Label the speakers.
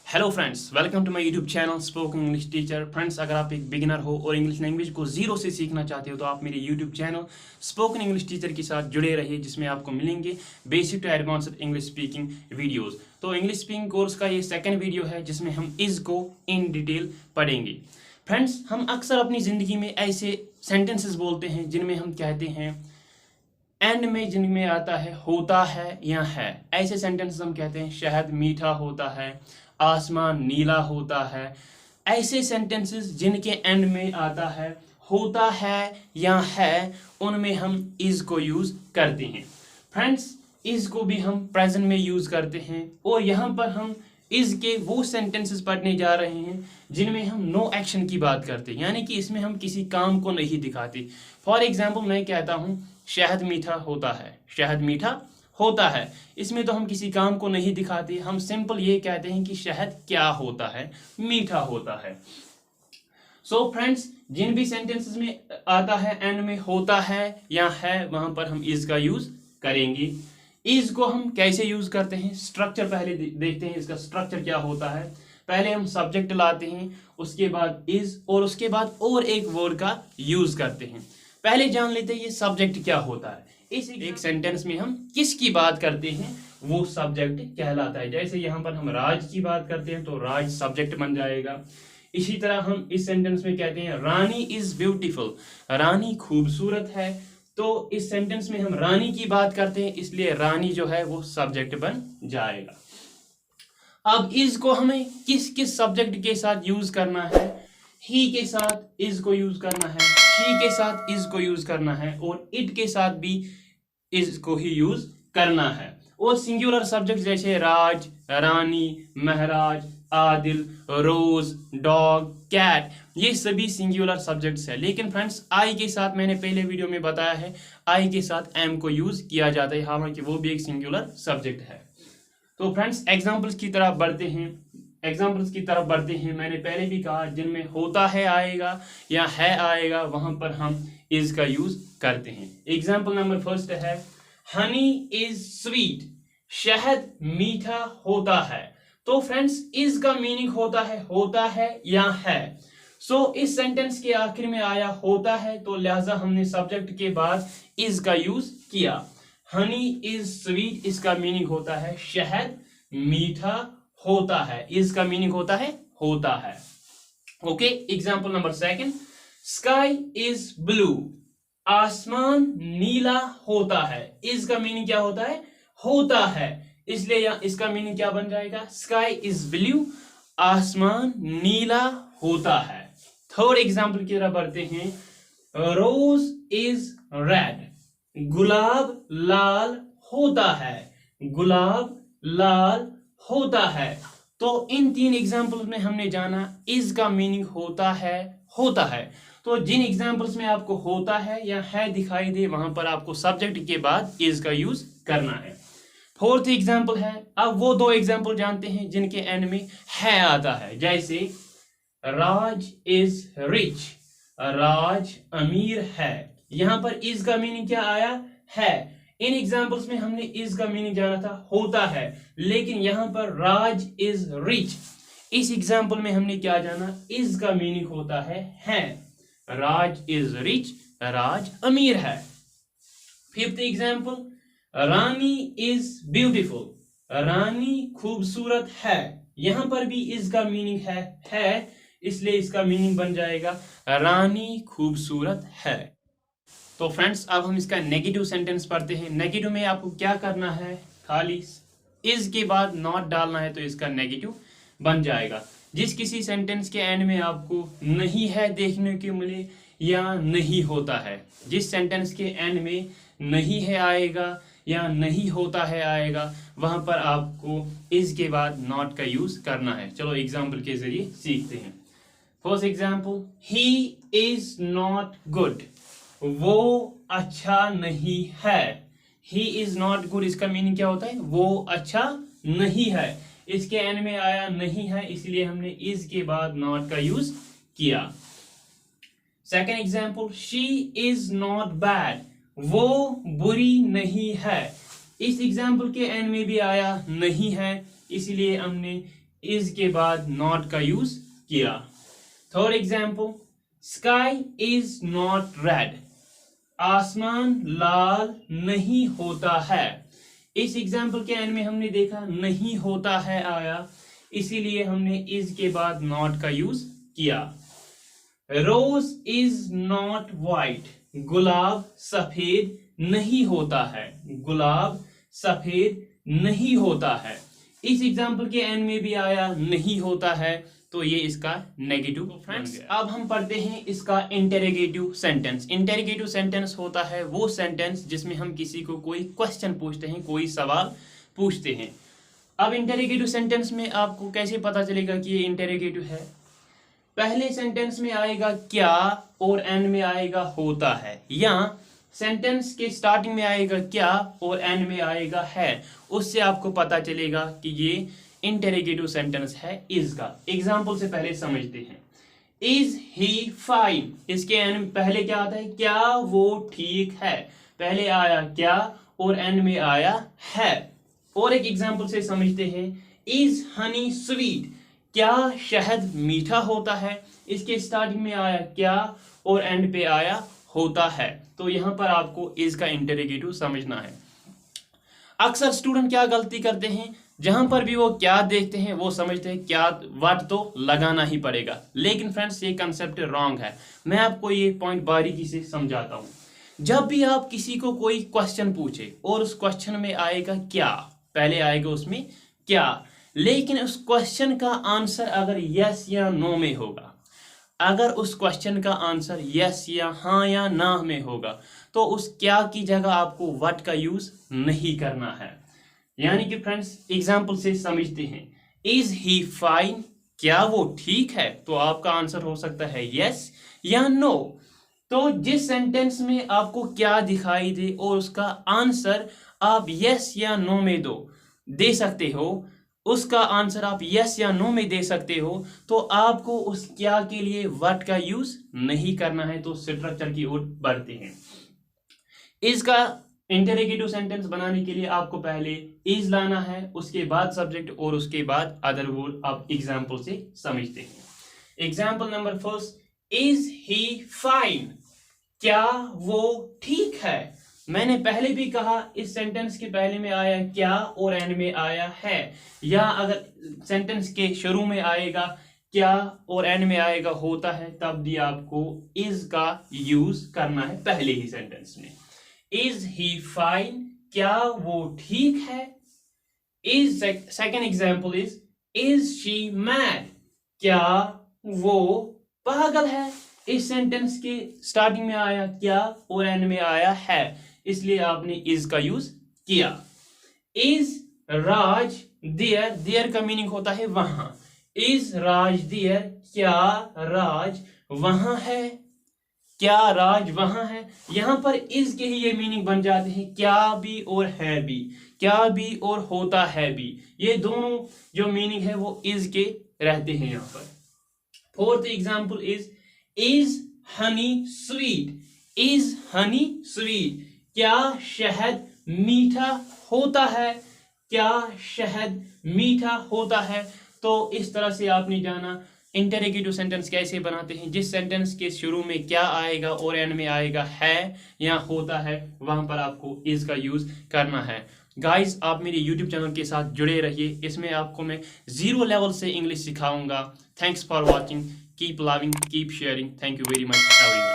Speaker 1: Hello friends, welcome to my YouTube channel spoken English teacher. Friends, अगर आप एक beginner हो और इंग्लिश लैंग्वेज को जीरो से सीखना चाहते हो तो आप मेरे YouTube channel spoken English teacher के साथ जुड़े रहिए, जिसमें आपको मिलेंगे basic to advanced English speaking videos. तो इंग्लिश स्पीकिंग कोर्स का ये सेकंड वीडियो है जिसमें हम इज को इन डिटेल पढ़ेंगे। फ्रेंड्स, हम अक्सर अपनी ज़िंदगी में ऐसे सेंटेंसेस बोलते हैं जिनमें हम कहते हैं एंड में जिनमें आता है होता है या है। ऐसे सेंटेंसेस हम कहते हैं शहद मीठा होता है, आसमान नीला होता है। ऐसे सेंटेंसेस जिनके एंड में आता है होता है या है, उनमें हम इज को यूज करते हैं। फ्रेंड्स, इज को भी हम प्रेजेंट में यूज करते हैं और यहाँ पर हम इज के वो सेंटेंसेस पढ़ने जा रहे हैं जिनमें हम नो एक्शन की बात करते हैं, यानी कि इसमें हम किसी काम को नहीं दिखाते। फॉर एग्जाम्पल, मैं कहता हूँ शहद मीठा होता है, शहद मीठा होता है। इसमें तो हम किसी काम को नहीं दिखाते, हम सिंपल ये कहते हैं कि शहद क्या होता है, मीठा होता है। सो फ्रेंड्स, जिन भी सेंटेंसेस में आता है एंड में होता है या है, वहां पर हम इज का यूज करेंगे। इज को हम कैसे यूज करते हैं, स्ट्रक्चर पहले देखते हैं, इसका स्ट्रक्चर क्या होता है। पहले हम सब्जेक्ट लाते हैं, उसके बाद इज और उसके बाद और एक वर्ड का यूज करते हैं। पहले जान लेते हैं ये सब्जेक्ट क्या होता है। इस एक सेंटेंस में हम किसकी बात करते हैं वो सब्जेक्ट कहलाता है। जैसे यहाँ पर हम राज की बात करते हैं तो राज सब्जेक्ट बन जाएगा। इसी तरह हम इस सेंटेंस में कहते हैं रानी इज ब्यूटीफुल, रानी खूबसूरत है, तो इस सेंटेंस में हम रानी की बात करते हैं, इसलिए रानी जो है वो सब्जेक्ट बन जाएगा। अब इज को हमें किस किस सब्जेक्ट के साथ यूज करना है, ही के साथ इज को यूज करना है, शी के साथ इज को यूज करना है और इट के साथ भी इज को ही यूज करना है। और सिंगुलर सब्जेक्ट जैसे राज, रानी, महराज, आदिल, रोज, डॉग, कैट, ये सभी सिंगुलर सब्जेक्ट्स है। लेकिन फ्रेंड्स, आई के साथ मैंने पहले वीडियो में बताया है, आई के साथ एम को यूज किया जाता है, हालांकि वो भी एक सिंगुलर सब्जेक्ट है। तो फ्रेंड्स, एग्जाम्पल्स की तरफ बढ़ते हैं। मैंने पहले भी कहा जिनमें होता है आएगा या है आएगा, वहां पर हम इज का यूज करते हैं। एग्जाम्पल नंबर फर्स्ट है हनी इज स्वीट, शहद मीठा होता है। तो फ्रेंड्स, इज का मीनिंग होता है या है। सो इस सेंटेंस के आखिर में आया होता है, तो लिहाजा हमने सब्जेक्ट के बाद इज का यूज किया। हनी इज स्वीट, इसका मीनिंग होता है शहद मीठा होता है, इसका मीनिंग होता है। Okay, example number second, sky is blue, आसमान नीला होता है। इसका मीनिंग क्या होता है, इसलिए इसका मीनिंग क्या बन जाएगा, स्काई इज ब्लू, आसमान नीला होता है। थर्ड एग्जांपल की तरफ बढ़ते हैं, रोज इज रेड, गुलाब लाल होता है, गुलाब लाल होता है। तो इन तीन एग्जाम्पल्स में हमने जाना इज का मीनिंग होता है। तो जिन एग्जाम्पल्स में आपको होता है या है दिखाई दे, वहां पर आपको सब्जेक्ट के बाद इज का यूज करना है। फोर्थ एग्जाम्पल है, अब वो दो एग्जाम्पल जानते हैं जिनके एंड में है आता है। जैसे राज इज रिच, राज अमीर है, यहां पर इज का मीनिंग क्या आया, है। इन एग्जाम्पल्स में हमने इज का मीनिंग जाना था होता है, लेकिन यहां पर राज इज रिच, इस एग्जाम्पल में हमने क्या जाना, इज का मीनिंग होता है। राज इज रिच, राज अमीर है। Fifth example, Rani is beautiful, Rani खूबसूरत है, यहां पर भी इज का मीनिंग है, इसलिए इसका मीनिंग बन जाएगा रानी खूबसूरत है। तो फ्रेंड्स, अब हम इसका नेगेटिव सेंटेंस पढ़ते हैं। नेगेटिव में आपको क्या करना है, खाली इज के बाद नॉट डालना है, तो इसका नेगेटिव बन जाएगा। जिस किसी सेंटेंस के एंड में आपको नहीं है देखने को मिले या नहीं होता है, जिस सेंटेंस के एंड में नहीं है आएगा या नहीं होता है आएगा, वहां पर आपको इज के बाद नॉट का यूज करना है। चलो एग्जाम्पल के जरिए सीखते हैं। First example, he is not good, वो अच्छा नहीं है। ही इज नॉट गुड, इसका मीनिंग क्या होता है, वो अच्छा नहीं है। इसके एंड में आया नहीं है, इसलिए हमने इज के बाद नॉट का यूज किया। Second example, she is not bad, वो बुरी नहीं है। इस एग्जाम्पल के एंड में भी आया नहीं है, इसलिए हमने इज के बाद नॉट का यूज किया। Third example, sky is not red, आसमान लाल नहीं होता है। इस एग्जाम्पल के एंड में हमने देखा नहीं होता है आया, इसीलिए हमने इज के बाद नॉट का यूज किया। रोज इज नॉट वाइट, गुलाब सफेद नहीं होता है, गुलाब सफेद नहीं होता है। इस एग्जाम्पल के एंड में भी आया नहीं होता है, तो ये इसका नेगेटिव फ्रेंड्स। अब हम पढ़ते हैं इसका इंटेरोगेटिव सेंटेंस। इंटेरोगेटिव सेंटेंस होता है वो सेंटेंस जिसमें हम किसी को कोई क्वेश्चन पूछते हैं, कोई सवाल पूछते हैं। अब इंटेरोगेटिव सेंटेंस में आपको कैसे पता चलेगा कि ये इंटेरोगेटिव है? पहले सेंटेंस में आएगा क्या और एंड में आएगा होता है, या सेंटेंस के स्टार्टिंग में आएगा क्या और एंड में आएगा है, उससे आपको पता चलेगा कि ये इंटेरोगेटिव सेंटेंस है इज का। एग्जाम्पल से पहले समझते हैं। इज ही फाइन, इसके एंड में पहले क्या आता है? क्या वो ठीक है। पहले आया क्या और एंड में आया है। और एक एग्जाम्पल से समझते हैं। इज हनी स्वीट, क्या शहद मीठा होता है। इसके स्टार्टिंग में आया क्या और एंड पे आया होता है, तो यहां पर आपको इज का इंटेरोगेटिव समझना है। अक्सर स्टूडेंट क्या गलती करते हैं, जहां पर भी वो क्या देखते हैं वो समझते हैं क्या वर्ड तो लगाना ही पड़ेगा, लेकिन फ्रेंड्स ये कंसेप्ट रॉन्ग है। मैं आपको ये पॉइंट बारीकी से समझाता हूं। जब भी आप किसी को कोई क्वेश्चन पूछे और उस क्वेश्चन में आएगा क्या, पहले आएगा उसमें क्या, लेकिन उस क्वेश्चन का आंसर अगर यस या नो में होगा, अगर उस क्वेश्चन का आंसर यस या हाँ या ना में होगा, तो उस क्या की जगह आपको व्हाट का यूज नहीं करना है। यानी कि फ्रेंड्स एग्जाम्पल से समझते हैं। इज ही फाइन, क्या वो ठीक है, तो आपका आंसर हो सकता है यस या नो। तो जिस सेंटेंस में आपको क्या दिखाई दे और उसका आंसर आप यस या नो में दे सकते हो, उसका आंसर आप यस या नो में दे सकते हो, तो आपको उस क्या के लिए व्हाट का यूज नहीं करना है। तो स्ट्रक्चर की ओर बढ़ते हैं। इसका इंटेरोगेटिव सेंटेंस बनाने के लिए आपको पहले इज लाना है, उसके बाद सब्जेक्ट और उसके बाद अदर वर्ड। आप एग्जाम्पल से समझते हैं। Example number first, is he fine, क्या वो ठीक है। मैंने पहले भी कहा इस सेंटेंस के पहले में आया क्या और एंड में आया है, या अगर सेंटेंस के शुरू में आएगा क्या और एंड में आएगा होता है, तब भी आपको इज का यूज करना है पहले ही सेंटेंस में। इज ही फाइन, क्या वो ठीक है। Is second example is she mad, क्या वो पागल है। इस सेंटेंस के स्टार्टिंग में आया क्या और एंड में आया है, इसलिए आपने इज का यूज किया। इज राज देयर, देयर का मीनिंग होता है वहां। इज राज देयर, क्या राज वहां है, क्या राज वहां है। यहां पर इज के ही ये मीनिंग बन जाते हैं क्या भी और है भी, क्या भी और होता है भी। ये दोनों जो मीनिंग है वो इज के रहते हैं यहां पर। Fourth example is Honey sweet, is Honey sweet, क्या शहद मीठा होता है, क्या शहद मीठा होता है। तो इस तरह से आपने जाना इंटेरोगेटिव सेंटेंस कैसे बनाते हैं। जिस सेंटेंस के शुरू में क्या आएगा और एंड में आएगा है या होता है, वहां पर आपको इज का यूज करना है। गाइज, आप मेरे YouTube चैनल के साथ जुड़े रहिए, इसमें आपको मैं 0 लेवल से इंग्लिश सिखाऊंगा। Thanks for watching, keep loving, keep sharing. Thank you very much everyone.